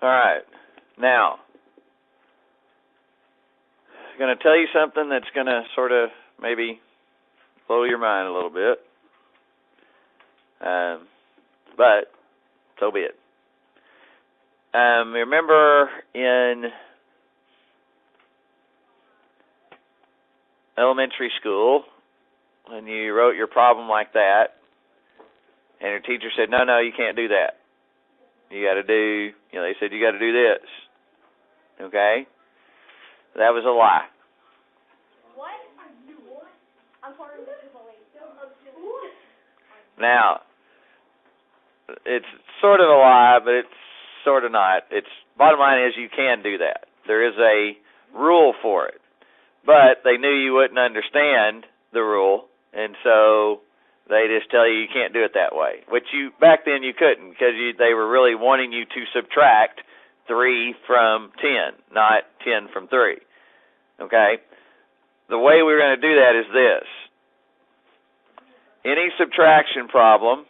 All right. Now, I'm going to tell you something that's going to sort of maybe blow your mind a little bit. But so be it. Remember in elementary school when you wrote your problem like that and your teacher said, no, you can't do that. You got to do, they said you got to do this. Okay? That was a lie. What? I'm part of the Now, it's sort of a lie, but it's sort of not. Bottom line is you can do that. There is a rule for it. But they knew you wouldn't understand the rule, and so they just tell you can't do it that way. Which back then you couldn't, because they were really wanting you to subtract 3 from 10, not 10 from 3. Okay? The way we're going to do that is this. Any subtraction problem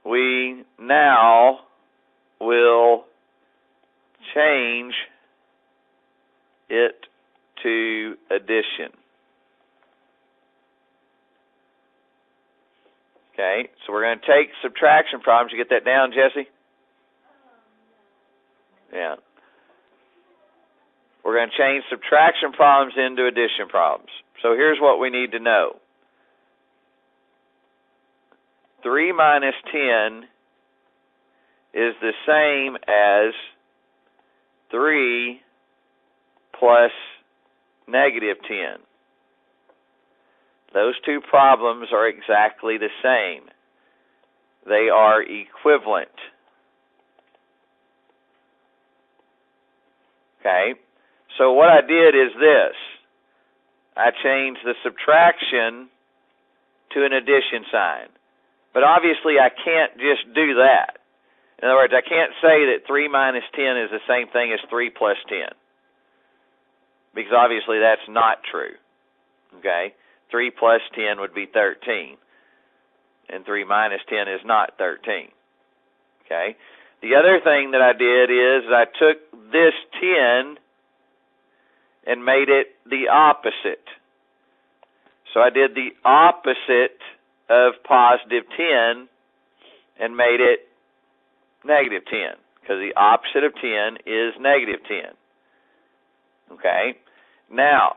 we now will change it to addition. Okay, so we're going to take subtraction problems. You get that down, Jesse? Yeah. We're going to change subtraction problems into addition problems. So here's what we need to know. 3 minus 10 is the same as 3 plus negative 10. Those two problems are exactly the same. They are equivalent. Okay? So what I did is this. I changed the subtraction to an addition sign. But obviously I can't just do that. In other words, I can't say that 3 minus 10 is the same thing as 3 plus 10. Because obviously that's not true. Okay? 3 plus 10 would be 13. And 3 minus 10 is not 13. Okay? The other thing that I did is I took this 10 and made it the opposite. So I did the opposite of positive 10 and made it negative 10. Because the opposite of 10 is negative 10. Okay? Now,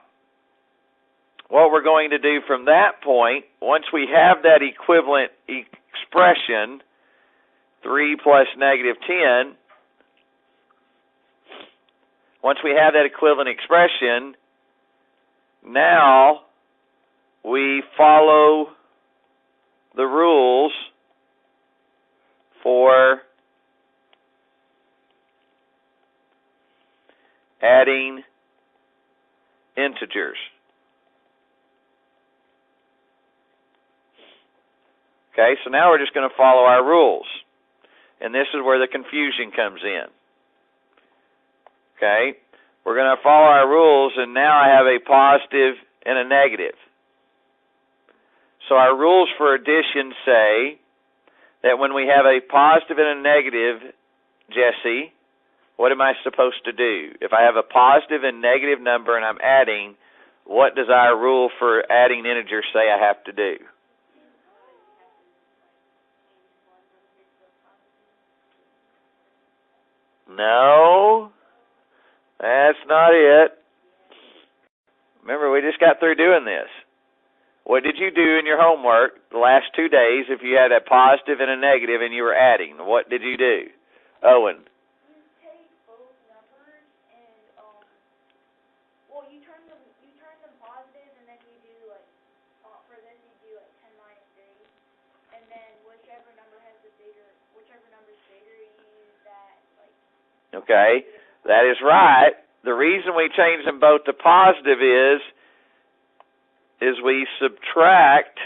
what we're going to do from that point, once we have that equivalent expression, 3 plus negative 10, once we have that equivalent expression, now we follow the rules for adding integers. Okay, so now we're just going to follow our rules. And this is where the confusion comes in. Okay, we're going to follow our rules, and now I have a positive and a negative. So our rules for addition say that when we have a positive and a negative, Jesse, what am I supposed to do? If I have a positive and negative number and I'm adding, what does our rule for adding integers say I have to do? No, that's not it. Remember, we just got through doing this. What did you do in your homework the last 2 days if you had a positive and a negative and you were adding? What did you do? Owen. You take both numbers and, you turn them positive, and then you do, for this you do, 10 minus 3. And then whichever number is bigger, you use that, Okay, that is right. The reason we change them both to positive is we subtract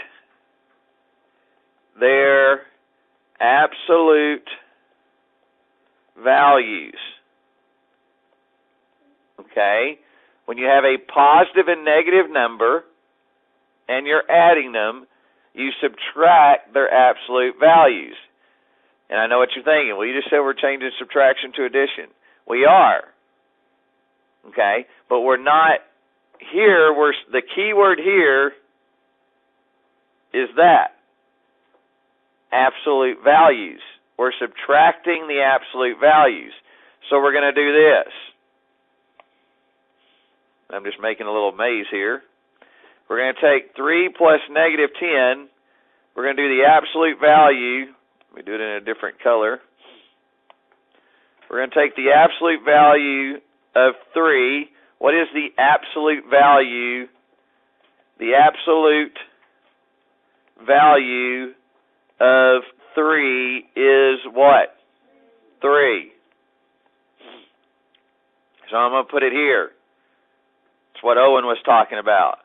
their absolute values. Okay? when you have a positive and negative number and you're adding them, you subtract their absolute values. And I know what you're thinking. Well, you just said we're changing subtraction to addition. We are. Okay? But we're not here. The key word here is that. Absolute values. We're subtracting the absolute values. So we're going to do this. I'm just making a little maze here. We're going to take 3 plus negative 10. We're going to do the absolute value. Let me do it in a different color. We're going to take the absolute value of 3. What is the absolute value? The absolute value of 3 is what? 3. So I'm going to put it here. It's what Owen was talking about.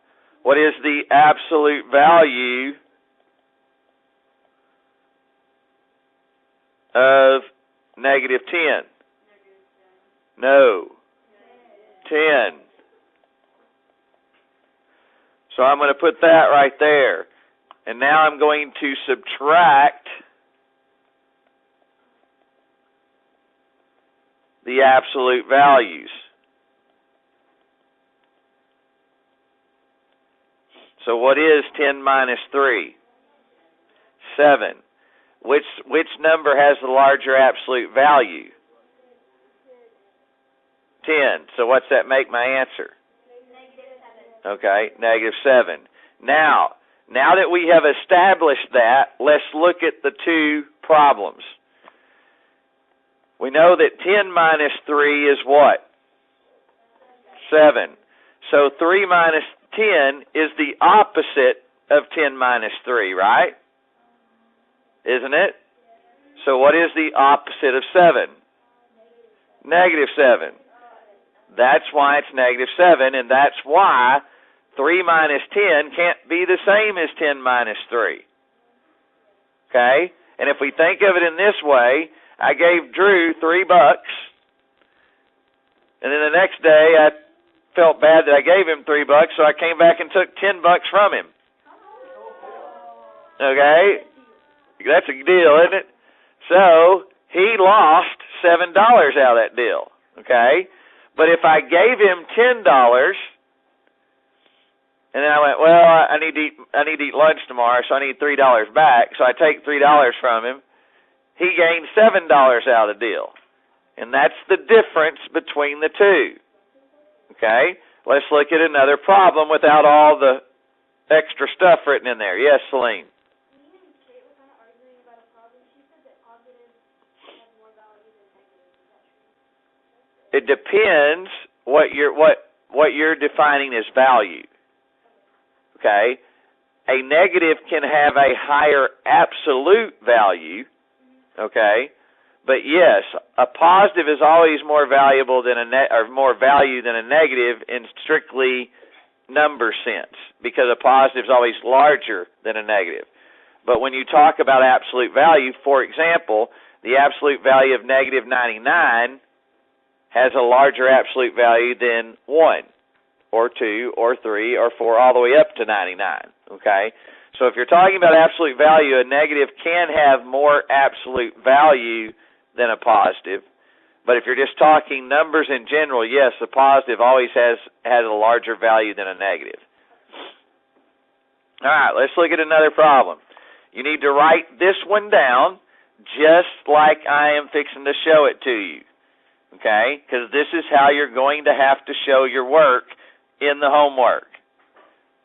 What is the absolute value of negative 10? No. 10. So I'm going to put that right there. And now I'm going to subtract the absolute values. So what is 10 minus 3? 7. Which number has the larger absolute value? 10. So what's that make my answer? Okay, negative 7. Now that we have established that, let's look at the two problems. We know that 10 minus 3 is what? 7. So 3 minus 10 is the opposite of 10 minus 3, right? Isn't it? So what is the opposite of 7? Negative 7. That's why it's negative 7, and that's why 3 minus 10 can't be the same as 10 minus 3. Okay? And if we think of it in this way, I gave Drew $3, and then the next day I felt bad that I gave him $3, so I came back and took $10 from him. Okay? That's a deal, isn't it? So he lost $7 out of that deal. Okay? But if I gave him $10, and then I went, well, I need to eat lunch tomorrow, so I need $3 back. So I take $3 from him. He gained $7 out of the deal. And that's the difference between the two. Okay? Let's look at another problem without all the extra stuff written in there. Yes, Celine? It depends what you're defining as value. Okay? A negative can have a higher absolute value. Okay? But yes, a positive is always more valuable than more value than a negative in strictly number sense, because a positive is always larger than a negative. But when you talk about absolute value, for example, the absolute value of negative 99 has a larger absolute value than 1 or 2 or 3 or 4 all the way up to 99. Okay? So if you're talking about absolute value, a negative can have more absolute value than a positive. But if you're just talking numbers in general, yes, the positive always has a larger value than a negative. All right, let's look at another problem. You need to write this one down just like I am fixing to show it to you. Okay? Because this is how you're going to have to show your work in the homework.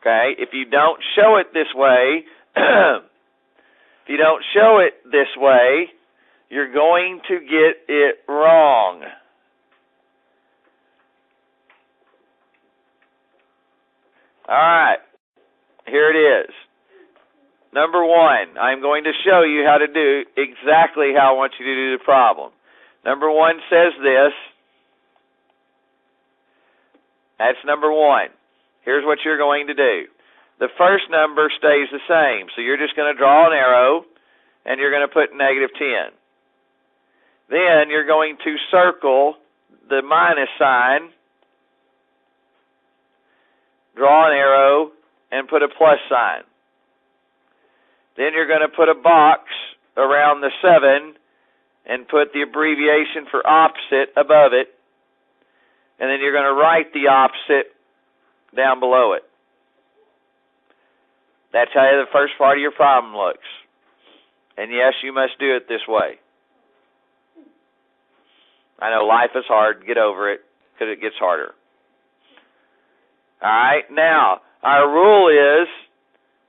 Okay? If you don't show it this way, you're going to get it wrong. All right. Here it is. Number 1, I'm going to show you how to do exactly how I want you to do the problem. Number 1 says this. That's number 1. Here's what you're going to do. The first number stays the same, so you're just going to draw an arrow, and you're going to put negative 10. Then you're going to circle the minus sign, draw an arrow, and put a plus sign. Then you're going to put a box around the 7 and put the abbreviation for opposite above it. And then you're going to write the opposite down below it. That's how the first part of your problem looks. And yes, you must do it this way. I know life is hard. Get over it, because it gets harder. All right, now, our rule is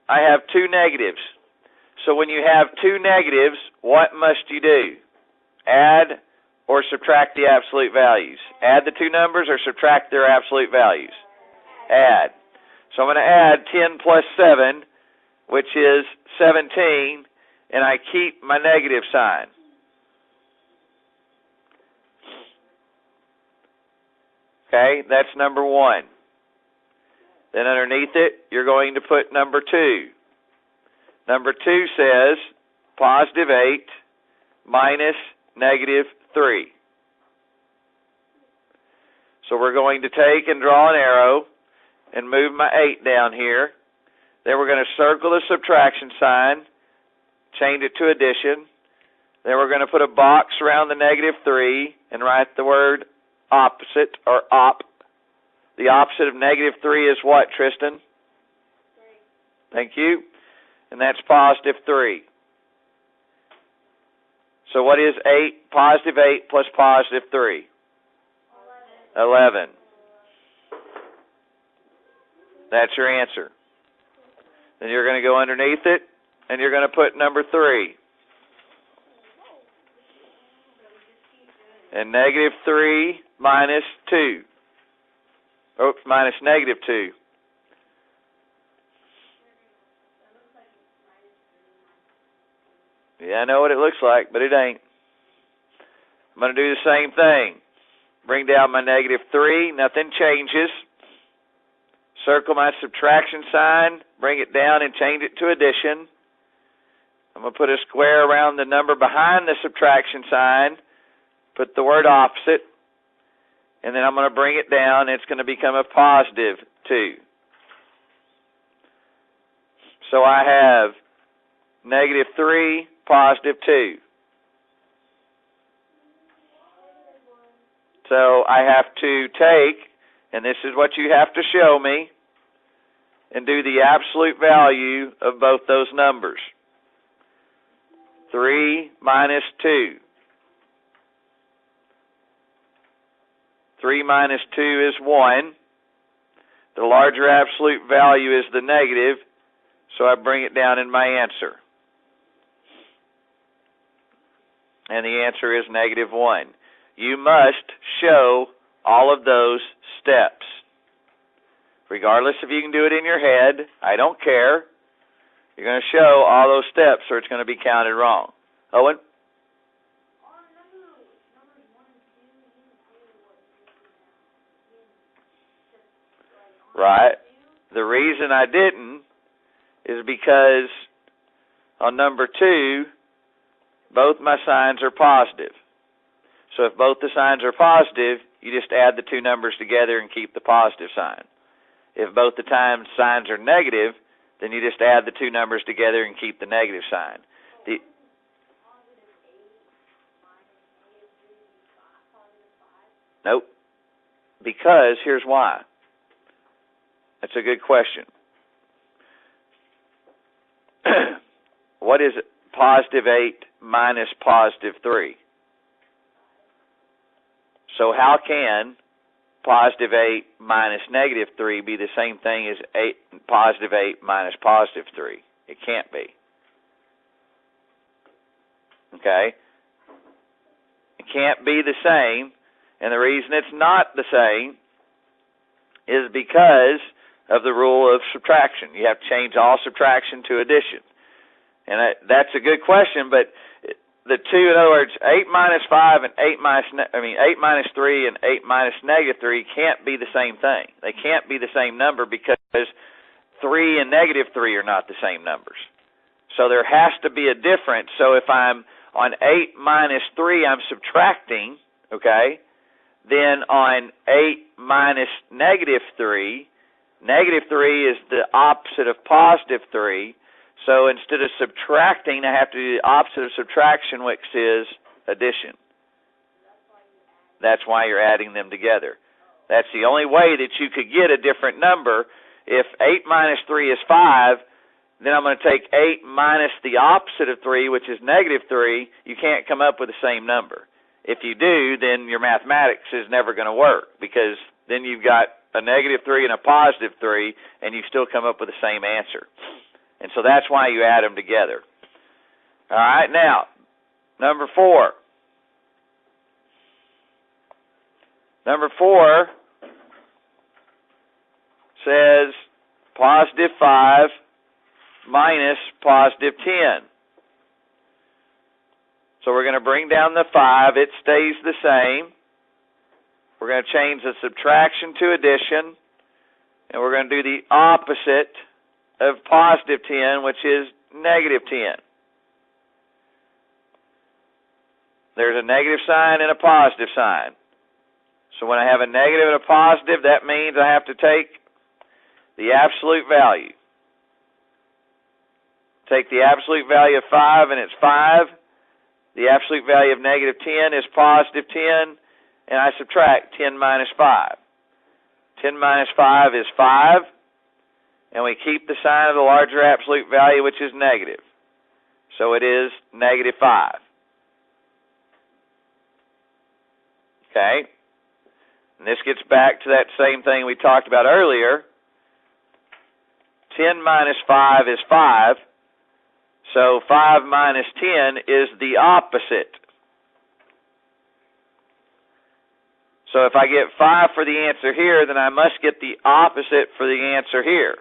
I have two negatives. So when you have two negatives, what must you do? Add or subtract the absolute values. Add the two numbers or subtract their absolute values. Add. So I'm going to add 10 plus 7, which is 17, and I keep my negative sign. Okay, that's number 1. Then underneath it, you're going to put number 2. Number 2 says positive 8 minus negative 3. So we're going to take and draw an arrow and move my 8 down here. Then we're going to circle the subtraction sign, change it to addition. Then we're going to put a box around the negative 3 and write the word opposite or op. The opposite of negative 3 is what, Tristan? 3. Thank you. And that's positive 3. So what is 8? Positive 8 plus positive 3? 11. That's your answer. Then you're going to go underneath it, and you're going to put number 3. And negative 3 minus 2. Oops, minus negative 2. Yeah, I know what it looks like, but it ain't. I'm going to do the same thing. Bring down my negative 3. Nothing changes. Circle my subtraction sign. Bring it down and change it to addition. I'm going to put a square around the number behind the subtraction sign. Put the word opposite. And then I'm going to bring it down. It's going to become a positive 2. So I have negative 3, positive 2. So I have to take, and this is what you have to show me, and do the absolute value of both those numbers. 3 minus 2. 3 minus 2 is 1. The larger absolute value is the negative, so I bring it down in my answer. And the answer is negative 1. You must show all of those steps. Regardless if you can do it in your head, I don't care. You're going to show all those steps or it's going to be counted wrong. Owen? Right. The reason I didn't is because on number 2, both my signs are positive. So if both the signs are positive, you just add the two numbers together and keep the positive sign. If both the signs are negative, then you just add the two numbers together and keep the negative sign. Nope. Because here's why. That's a good question. What is it? Positive 8 minus positive 3. So how can positive 8 minus negative 3 be the same thing as positive 8 minus positive 3? It can't be. Okay? It can't be the same, and the reason it's not the same is because of the rule of subtraction. You have to change all subtraction to addition. And that's a good question, but the two, in other words, 8 minus 5 and 8 minus 3 and 8 minus negative 3 can't be the same thing. They can't be the same number because 3 and negative 3 are not the same numbers. So there has to be a difference. So if I'm on 8 minus 3, I'm subtracting, okay? Then on 8 minus negative 3, Negative 3 is the opposite of positive 3. So instead of subtracting, I have to do the opposite of subtraction, which is addition. That's why you're adding them together. That's the only way that you could get a different number. If 8 minus 3 is 5, then I'm going to take 8 minus the opposite of 3, which is negative 3. You can't come up with the same number. If you do, then your mathematics is never going to work, because then you've got a negative 3 and a positive 3, and you still come up with the same answer. And so that's why you add them together. All right, now, number 4. Number 4 says positive 5 minus positive 10. So we're going to bring down the 5. It stays the same. We're going to change the subtraction to addition. And we're going to do the opposite of positive 10, which is negative 10. There's a negative sign and a positive sign. So when I have a negative and a positive, that means I have to take the absolute value. Take the absolute value of 5, and it's 5. The absolute value of negative 10 is positive 10, and I subtract 10 minus 5. 10 minus 5 is 5, and we keep the sign of the larger absolute value, which is negative. So it is negative 5. Okay? And this gets back to that same thing we talked about earlier. 10 minus 5 is 5. So 5 minus 10 is the opposite. So if I get 5 for the answer here, then I must get the opposite for the answer here.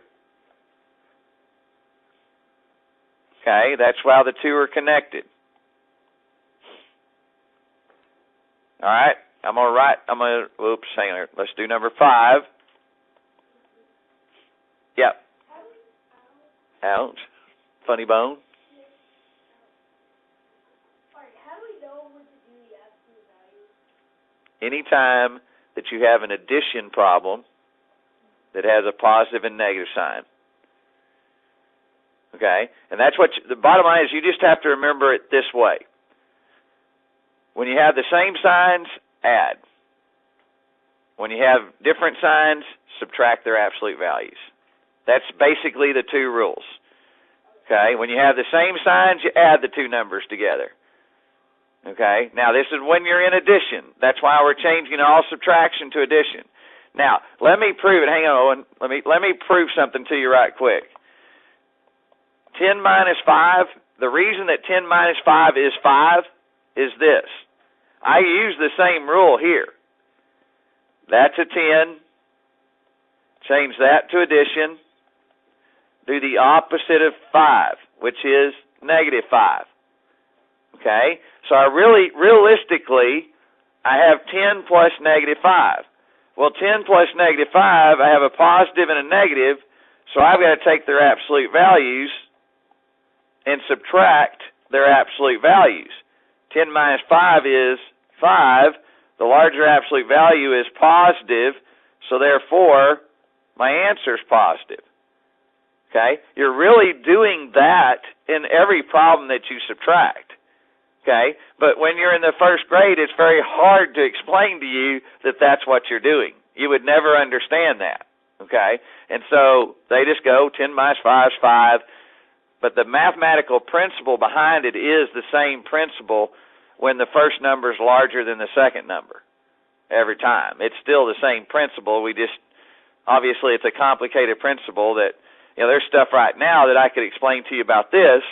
Okay, that's why the two are connected. All right, hang on, let's do number 5. Yep. Ouch. Funny bone. Anytime that you have an addition problem that has a positive and negative sign. Okay? And that's what the bottom line is. You just have to remember it this way. When you have the same signs, add. When you have different signs, subtract their absolute values. That's basically the two rules. Okay? When you have the same signs, you add the two numbers together. Okay? Now, this is when you're in addition. That's why we're changing all subtraction to addition. Now, let me prove it. Hang on, Owen. Let me prove something to you right quick. 10 minus 5, the reason that 10 minus 5 is this. I use the same rule here. That's a 10. Change that to addition. Do the opposite of 5, which is negative 5. Okay? So realistically, I have 10 plus negative 5. Well, 10 plus negative 5, I have a positive and a negative, so I've got to take their absolute values and subtract their absolute values. 10 minus 5 is 5. The larger absolute value is positive, so therefore, my answer is positive. Okay? You're really doing that in every problem that you subtract. Okay? But when you're in the first grade, it's very hard to explain to you that that's what you're doing. You would never understand that. Okay? And so they just go 10 minus 5 is 5. But the mathematical principle behind it is the same principle when the first number is larger than the second number every time. It's still the same principle. Obviously it's a complicated principle that, there's stuff right now that I could explain to you about this,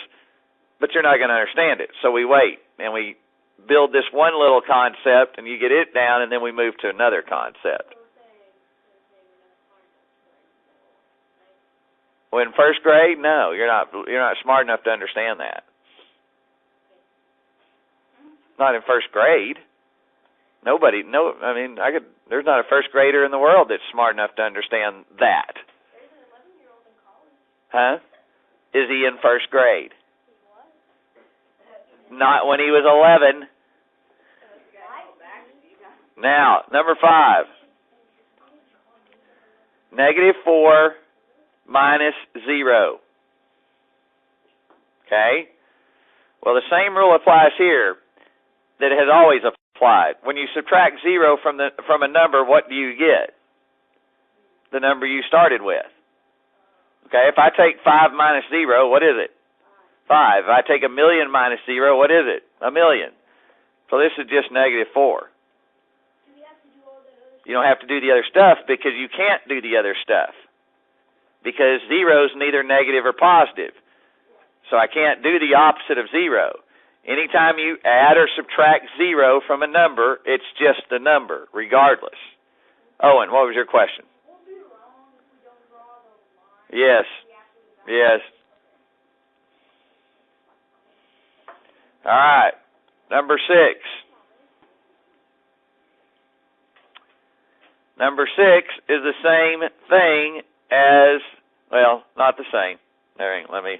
but you're not going to understand it. So we wait, and we build this one little concept, and you get it down, and then we move to another concept. Well, in first grade, no, you're not smart enough to understand that. Not in first grade. There's not a first grader in the world that's smart enough to understand that. There's an 11-year-old in college. Huh? Is he in first grade? Not when he was 11. Now, number 5. -4 minus 0. Okay? Well, the same rule applies here that has always applied. When you subtract 0 from a number, what do you get? The number you started with. Okay, if I take 5 minus 0, what is it? 5. If I take 1,000,000 minus 0, what is it? 1,000,000. So this is just -4. You don't have to do the other stuff because you can't do the other stuff. Because 0 is neither negative or positive. So I can't do the opposite of 0. Anytime you add or subtract 0 from a number, it's just the number, regardless. Owen, what was your question? Yes. Yes. All right. Number 6. Number 6 is the same thing as, well, not the same. Let me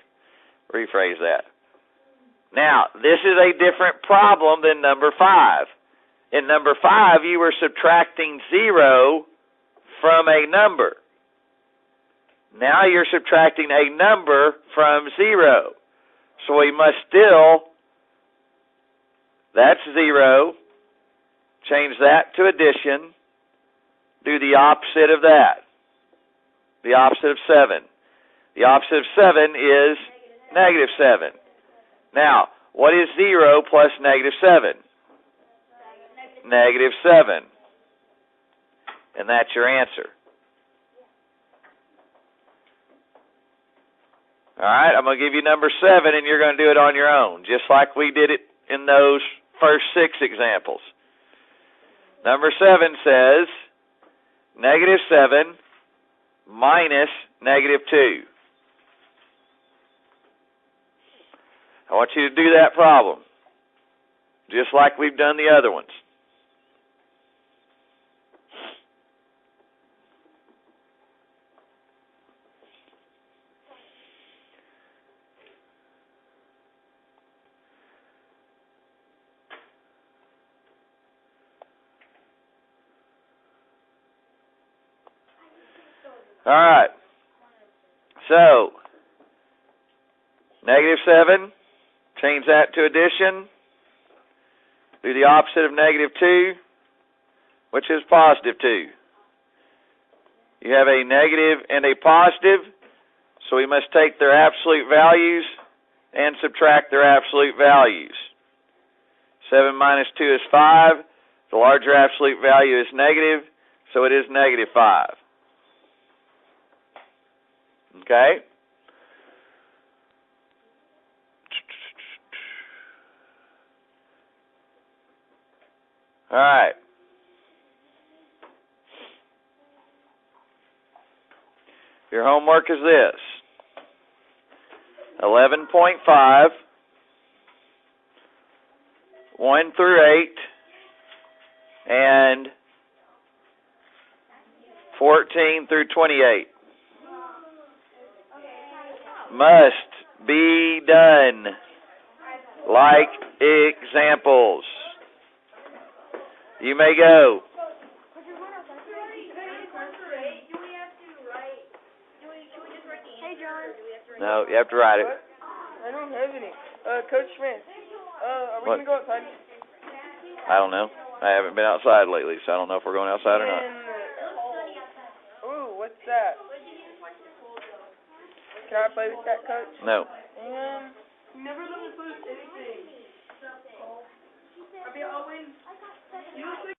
rephrase that. Now, this is a different problem than number 5. In number 5, you were subtracting 0 from a number. Now you're subtracting a number from 0. So we must still, that's 0, change that to addition, do the opposite of that, the opposite of 7. The opposite of 7 is -7. Now, what is 0 plus -7? -7. And that's your answer. All right, I'm going to give you number 7, and you're going to do it on your own, just like we did it in those first 6 examples. Number 7 says -7 minus -2. I want you to do that problem, just like we've done the other ones. All right. So, -7, change that to addition. Do the opposite of -2, which is +2. You have a negative and a positive, so we must take their absolute values and subtract their absolute values. 7 minus 2 is 5. The larger absolute value is negative, so it is -5. Okay? All right. Your homework is this. 11.5, 1 through 8, and 14 through 28. Must be done like examples. You may go. No, you have to write it. I don't have any. Coach Smith, are we going to go outside? I don't know. I haven't been outside lately, so I don't know if we're going outside or not. Ooh, what's that? Can I play with that, Coach? No. Never let me play with anything. I mean, Owen, you look like